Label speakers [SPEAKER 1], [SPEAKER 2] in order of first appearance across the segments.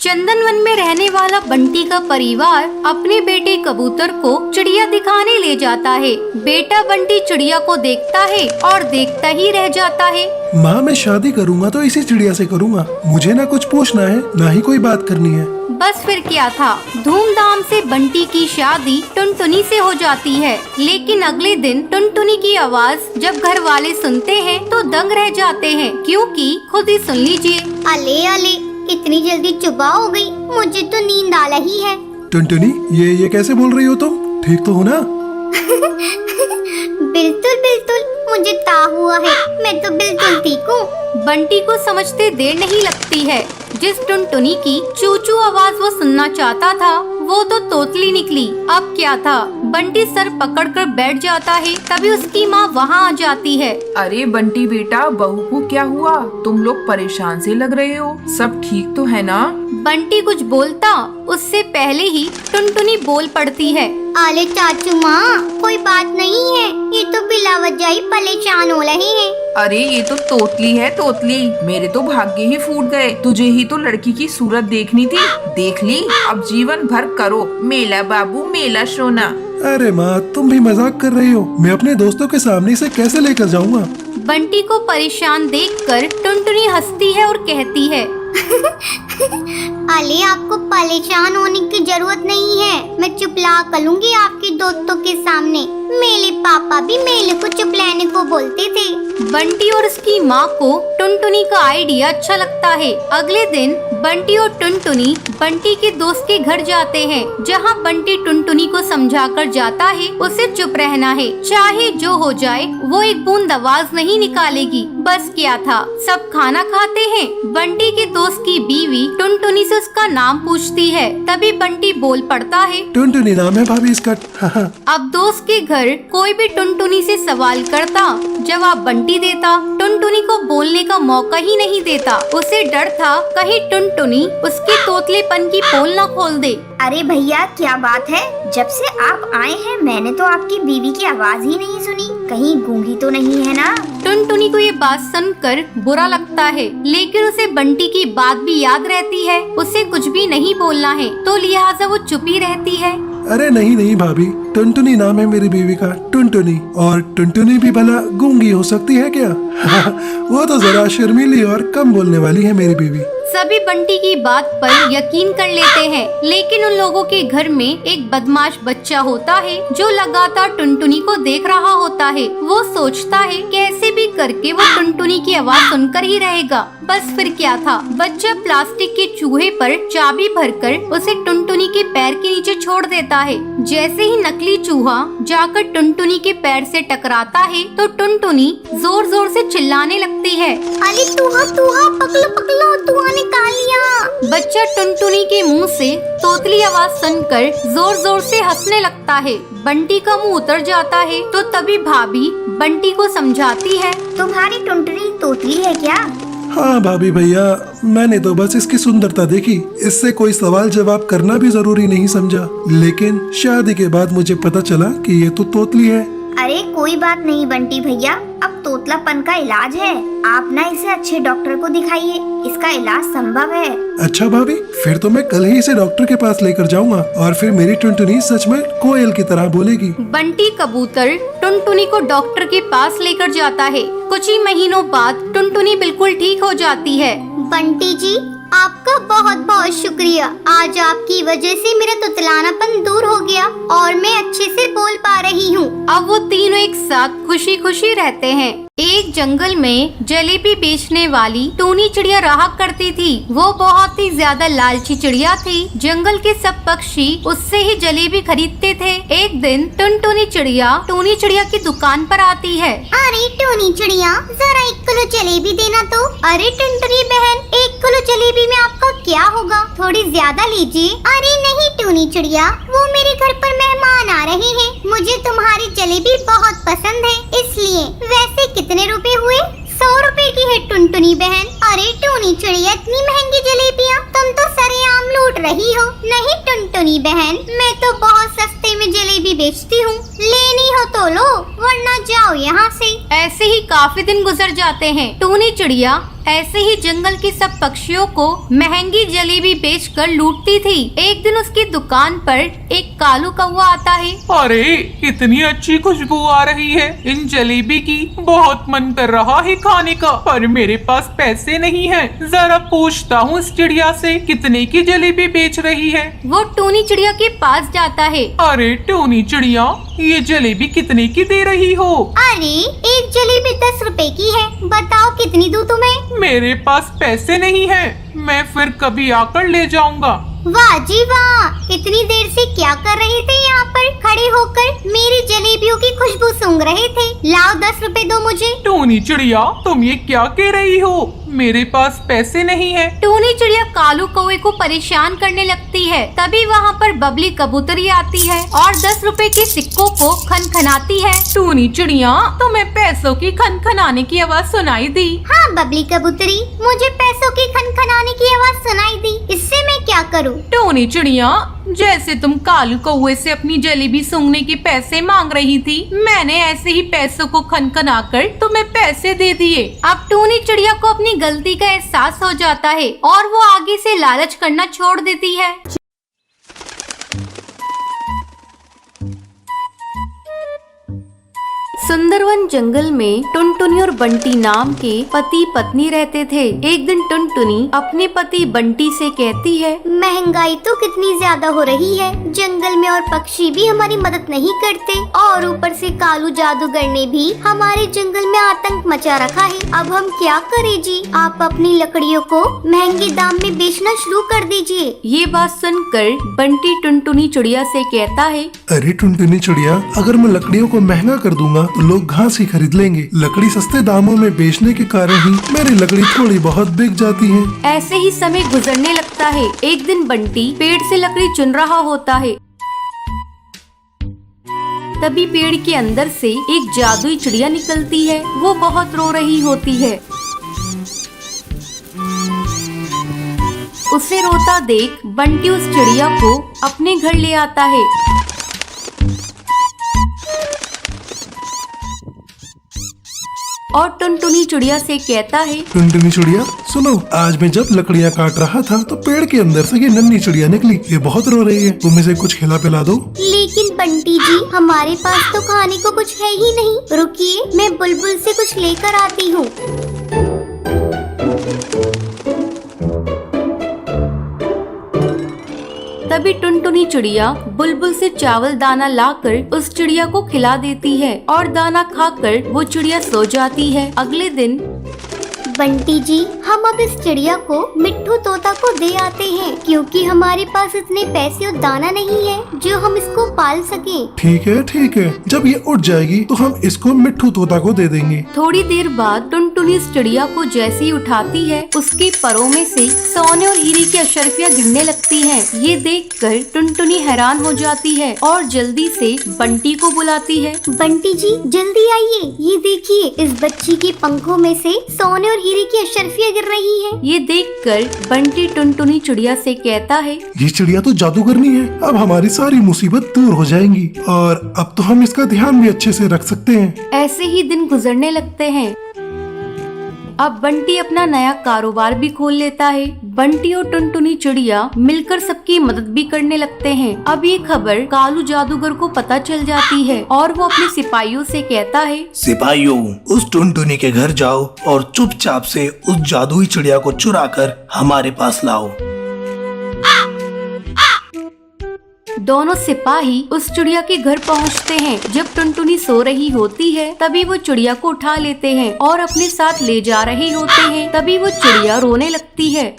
[SPEAKER 1] चंदनवन में रहने वाला बंटी का परिवार अपने बेटे कबूतर को चिड़िया दिखाने ले जाता है। बेटा बंटी चिड़िया को देखता है और देखता ही रह जाता है।
[SPEAKER 2] माँ, मैं शादी करूँगा तो इसी चिड़िया से करूँगा। मुझे ना कुछ पूछना है ना ही कोई बात करनी है।
[SPEAKER 1] बस फिर क्या था, धूमधाम से बंटी की शादी टुनटुनी से हो जाती है। लेकिन अगले दिन टुनटुनी की आवाज जब घर वाले सुनते हैं तो दंग रह जाते हैं, क्योंकि खुद ही सुन लीजिए।
[SPEAKER 3] अले अले, इतनी जल्दी सुबह हो गई, मुझे तो नींद आ रही है।
[SPEAKER 2] टुनटुनी, ये कैसे बोल रही हो तुम? ठीक तो हो ना?
[SPEAKER 3] बिल्कुल बिल्कुल, मुझे ता हुआ है, मैं तो बिल्कुल ठीक हूँ।
[SPEAKER 1] बंटी को समझते देर नहीं लगती है। जिस टुनटुनी की चूचू आवाज वो सुनना चाहता था वो तो तोतली निकली। अब क्या था, बंटी सर पकड़कर बैठ जाता है। तभी उसकी माँ वहाँ आ जाती है।
[SPEAKER 4] अरे बंटी बेटा, बहू को क्या हुआ? तुम लोग परेशान से लग रहे हो, सब ठीक तो है ना?
[SPEAKER 1] बंटी कुछ बोलता उससे पहले ही टुनटुनी बोल पड़ती है।
[SPEAKER 3] अरे चाचू माँ, कोई बात नहीं है, ये तो बिला वजह ही परेशान हो रहे हैं।
[SPEAKER 4] अरे ये तो तोतली है तोतली, मेरे तो भाग्य ही फूट गए। तुझे ही तो लड़की की सूरत देखनी थी, देख ली। अब जीवन भर करो मेला बाबू मेला सोना।
[SPEAKER 2] अरे माँ, तुम भी मजाक कर रही हो। मैं अपने दोस्तों के सामने से कैसे लेकर जाऊँगा?
[SPEAKER 1] बंटी को परेशान देखकर टुनटुनी हंसती है और कहती है,
[SPEAKER 3] अले आपको परेशान होने की जरूरत नहीं है, मैं चुपला कर लूंगी आपके दोस्तों के सामने। मेरे पापा भी मेले को चुपलाने को बोलते थे।
[SPEAKER 1] बंटी और उसकी माँ को टुनटुनी का आइडिया अच्छा लगता है। अगले दिन बंटी और टुनटुनी बंटी के दोस्त के घर जाते हैं, जहाँ बंटी टुनटुनी को समझाकर जाता है उसे चुप रहना है, चाहे जो हो जाए वो एक बूंद आवाज नहीं निकालेगी। बस क्या था, सब खाना खाते हैं। बंटी के दोस्त की बीवी टुनटुनी से उसका नाम पूछती है। तभी बंटी बोल पड़ता है,
[SPEAKER 2] टुनटुनी नाम है भाभी इसका।
[SPEAKER 1] अब दोस्त के घर कोई भी टुनटुनी से सवाल करता, जवाब बंटी देता। टुनटुनी को बोलने का मौका ही नहीं देता। उसे डर था कहीं टुनटुनी उसके तोतलेपन की पोल न खोल दे।
[SPEAKER 3] अरे भैया, क्या बात है? जब से आप आए हैं मैंने तो आपकी बीवी की आवाज ही नहीं सुनी, कहीं गूंगी तो नहीं है ना?
[SPEAKER 1] टुनटुनी को ये बात सुनकर बुरा लगता है, लेकिन उसे बंटी की बात भी याद रहती है। उसे कुछ भी नहीं बोलना है, तो लिहाजा वो चुप ही रहती है।
[SPEAKER 2] अरे नहीं भाभी, टुनटुनी नाम है मेरी बीवी का, टुनटुनी। और टुनटुनी भी भला गूंगी हो सकती है क्या? वो तो जरा शर्मीली और कम बोलने वाली है मेरी बीवी।
[SPEAKER 1] सभी बंटी की बात पर यकीन कर लेते हैं, लेकिन उन लोगों के घर में एक बदमाश बच्चा होता है जो लगातार टुनटुनी को देख रहा होता है। वो सोचता है कैसे भी करके वो टुनटुनी की आवाज सुनकर ही रहेगा। बस फिर क्या था, बच्चा प्लास्टिक के चूहे पर चाबी भरकर उसे टुनटुनी के पैर के नीचे छोड़ देता है। जैसे ही नकली चूहा जाकर टुनटुनी के पैर से टकराता है तो टुनटुनी जोर जोर से चिल्लाने लगती है,
[SPEAKER 3] अरे तूहा तूहा, पकलो पकलो, तूहा निकाल लिया।
[SPEAKER 1] बच्चा टुनटुनी के मुंह से तोतली आवाज सुनकर जोर जोर से हंसने लगता है। बंटी का मुंह उतर जाता है। तो तभी भाभी बंटी को समझाती है,
[SPEAKER 3] तुम्हारी टुनटुनी तोतली है क्या?
[SPEAKER 2] हाँ भाभी भैया, मैंने तो बस इसकी सुंदरता देखी, इससे कोई सवाल जवाब करना भी जरूरी नहीं समझा। लेकिन शादी के बाद मुझे पता चला कि ये तो तोतली है।
[SPEAKER 3] अरे कोई बात नहीं बंटी भैया, अब तोतलापन का इलाज है, आप ना इसे अच्छे डॉक्टर को दिखाइए, इसका इलाज संभव है।
[SPEAKER 2] अच्छा भाभी, फिर तो मैं कल ही इसे डॉक्टर के पास लेकर जाऊंगा और फिर मेरी टुनटुनी सच में कोयल की तरह बोलेगी।
[SPEAKER 1] बंटी कबूतर टुनटुनी को डॉक्टर के पास लेकर जाता है। कुछ ही महीनों बाद टुनटुनी बिल्कुल ठीक हो जाती है।
[SPEAKER 3] बंटी जी, आपका बहुत बहुत शुक्रिया। आज आपकी वजह से मेरा तुतलानापन दूर हो गया और मैं अच्छे से बोल पा रही हूँ।
[SPEAKER 1] अब वो तीनों एक साथ खुशी खुशी रहते हैं। एक जंगल में जलेबी बेचने वाली टूनी चिड़िया रहा करती थी। वो बहुत ही ज्यादा लालची चिड़िया थी। जंगल के सब पक्षी उससे ही जलेबी खरीदते थे। एक दिन टुनटुनी चिड़िया टूनी चिड़िया की दुकान पर आती है।
[SPEAKER 3] अरे टूनी चिड़िया, जरा 1 किलो जलेबी देना तो। अरे टुनटुनी बहन, 1 किलो जलेबी में आपका क्या होगा, थोड़ी ज्यादा लीजिए। अरे नहीं टूनी चिड़िया, वो मेरे घर पर मेहमान आ रहे हैं, मुझे तुम्हारी जलेबी बहुत पसंद है, इसलिए। वैसे कितने रुपए हुए? 100 रुपए की है टुनटुनी बहन। अरे टूनी चिड़िया, इतनी महंगी जलेबियाँ, तुम तो सरेआम लूट रही हो। नहीं टुनटुनी बहन, मैं तो बहुत सस्ते में जलेबी बेचती हूँ, लेनी हो तो लो, वरना जाओ यहाँ से।
[SPEAKER 1] ऐसे ही काफी दिन गुजर जाते हैं। टूनी चिड़िया ऐसे ही जंगल के सब पक्षियों को महंगी जलेबी बेचकर लूटती थी। एक दिन उसकी दुकान पर एक कालू कौवा आता है।
[SPEAKER 5] अरे कितनी अच्छी खुशबू आ रही है इन जलेबी की, बहुत मन कर रहा है खाने का, पर मेरे पास पैसे नहीं हैं। जरा पूछता हूँ इस चिड़िया से कितने की जलेबी बेच रही है।
[SPEAKER 1] वो टूनी चिड़िया के पास जाता है।
[SPEAKER 5] अरे टूनी चिड़िया, ये जलेबी कितने की दे रही हो?
[SPEAKER 3] अरे एक जलेबी 10 रुपए की है, बताओ कितनी दूं तुम्हें?
[SPEAKER 5] मेरे पास पैसे नहीं है, मैं फिर कभी आकर ले जाऊंगा।
[SPEAKER 3] वाह जी वाह, इतनी देर से क्या कर रहे थे यहाँ पर खड़े होकर? मेरी जलेबियों की खुशबू सूंघ रहे थे। लाओ 10 रुपए दो मुझे।
[SPEAKER 5] टूनी चिड़िया, तुम ये क्या कह रही हो? मेरे पास पैसे नहीं है।
[SPEAKER 1] टूनी चिड़िया कालू कौवे को परेशान करने लगती है। तभी वहाँ पर बबली कबूतरी आती है और 10 रुपए के सिक्कों को खनखनाती है।
[SPEAKER 4] टूनी चिड़िया, तुम्हें पैसों की खनखनाने की आवाज सुनाई दी?
[SPEAKER 3] हाँ बबली कबूतरी, मुझे पैसों की खनखनाने की आवाज सुनाई दी, इससे मैं क्या करूँ?
[SPEAKER 4] टूनी चिड़िया, जैसे तुम कालू कौवे से अपनी जलेबी सूंघने के पैसे मांग रही थी, मैंने ऐसे ही पैसों को खनखनाकर तुम्हें पैसे दे दिए।
[SPEAKER 1] अब टूनी चिड़िया को अपनी गलती का एहसास हो जाता है और वो आगे से लालच करना छोड़ देती है। सुंदरवन जंगल में टुनटुनी और बंटी नाम के पति पत्नी रहते थे। एक दिन टुनटुनी अपने पति बंटी से कहती है,
[SPEAKER 3] महंगाई तो कितनी ज्यादा हो रही है, जंगल में और पक्षी भी हमारी मदद नहीं करते और ऊपर से कालू जादूगर ने भी हमारे जंगल में आतंक मचा रखा है। अब हम क्या करें जी? आप अपनी लकड़ियों को महंगे दाम में बेचना शुरू कर दीजिए।
[SPEAKER 1] ये बात सुनकर बंटी टुनटुनी चिड़िया से कहता है,
[SPEAKER 2] अरे टुनटुनी चिड़िया, अगर मैं लकड़ियों को महंगा कर दूंगा तो लोग घास ही खरीद लेंगे। लकड़ी सस्ते दामों में बेचने के कारण ही मेरी लकड़ी थोड़ी बहुत बिक जाती है।
[SPEAKER 1] ऐसे ही समय गुजरने लगता है। एक दिन बंटी पेड़ से लकड़ी चुन रहा होता है। तभी पेड़ के अंदर से एक जादुई चिड़िया निकलती है। वो बहुत रो रही होती है। उसे रोता देख बंटी उस चिड़िया को अपने घर ले आता है। और टुनटुनी चिड़िया से कहता है,
[SPEAKER 2] टुनटुनी चिड़िया सुनो, आज मैं जब लकड़ियाँ काट रहा था तो पेड़ के अंदर से ये नन्ही चिड़िया निकली। ये बहुत रो रही है, तुम इसे कुछ खिला पिला दो।
[SPEAKER 3] लेकिन बंटी जी, हमारे पास तो खाने को कुछ है ही नहीं। रुकिए, मैं बुलबुल से कुछ लेकर आती हूँ।
[SPEAKER 1] तभी टुनटुनी चिड़िया बुलबुल से चावल दाना लाकर उस चिड़िया को खिला देती है और दाना खाकर वो चिड़िया सो जाती है। अगले दिन
[SPEAKER 3] बंटी जी, हम अब इस चिड़िया को मिट्ठू तोता को दे आते हैं, क्योंकि हमारे पास इतने पैसे और दाना नहीं है जो हम इसको पाल सकें।
[SPEAKER 2] ठीक है ठीक है, जब ये उठ जाएगी तो हम इसको मिट्ठू तोता को दे देंगे।
[SPEAKER 1] थोड़ी देर बाद टुनटुनी इस चिड़िया को जैसे ही उठाती है, उसके परों में से सोने और हीरे की अशर्फियाँ गिरने लगती हैं। ये देखकर टुनटुनी हैरान हो जाती है और जल्दी से बंटी को बुलाती है।
[SPEAKER 3] बंटी जी जल्दी आइए, ये देखिए, इस बच्ची के पंखों में से सोने और हीरे की अशर्फियाँ गिर रही हैं।
[SPEAKER 1] ये देखकर बंटी टुनटुनी चिड़िया से कहता है,
[SPEAKER 2] ये चिड़िया तो जादूगरनी है, अब हमारी सारी मुसीबत दूर हो जाएंगी और अब तो हम इसका ध्यान भी अच्छे से रख सकते हैं।
[SPEAKER 1] ऐसे ही दिन गुजरने लगते हैं। अब बंटी अपना नया कारोबार भी खोल लेता है। बंटी और टुनटुनी चिड़िया मिलकर सबकी मदद भी करने लगते हैं। अब ये खबर कालू जादूगर को पता चल जाती है और वो अपने सिपाहियों से कहता है,
[SPEAKER 6] सिपाहियों, उस टुनटुनी के घर जाओ और चुपचाप से उस जादुई चिड़िया को चुराकर हमारे पास लाओ।
[SPEAKER 1] दोनों सिपाही उस चिड़िया के घर पहुंचते हैं। जब टुनटुनी सो रही होती है तभी वो चिड़िया को उठा लेते हैं और अपने साथ ले जा रहे होते हैं। तभी वो चिड़िया रोने लगती है।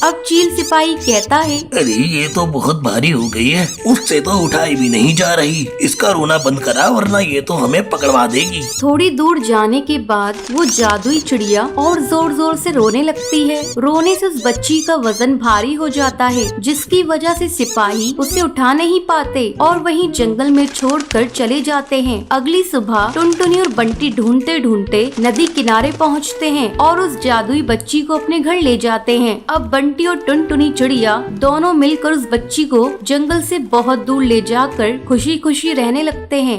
[SPEAKER 1] अब चील सिपाही कहता है,
[SPEAKER 6] अरे ये तो बहुत भारी हो गई है, उससे तो उठाई भी नहीं जा रही। इसका रोना बंद करा, वरना ये तो हमें पकड़वा देगी।
[SPEAKER 1] थोड़ी दूर जाने के बाद वो जादुई चिड़िया और जोर जोर से रोने लगती है। रोने से उस बच्ची का वजन भारी हो जाता है, जिसकी वजह से सिपाही उसे उठा नहीं पाते और वहीं जंगल में छोड़कर चले जाते हैं। अगली सुबह टुनटुनी और बंटी ढूंढते ढूंढते नदी किनारे पहुँचते हैं और उस जादुई बच्ची को अपने घर ले जाते हैं। अब बंटी और टुनटुनी चिड़िया दोनों मिलकर उस बच्ची को जंगल से बहुत दूर ले जाकर खुशी खुशी रहने लगते हैं।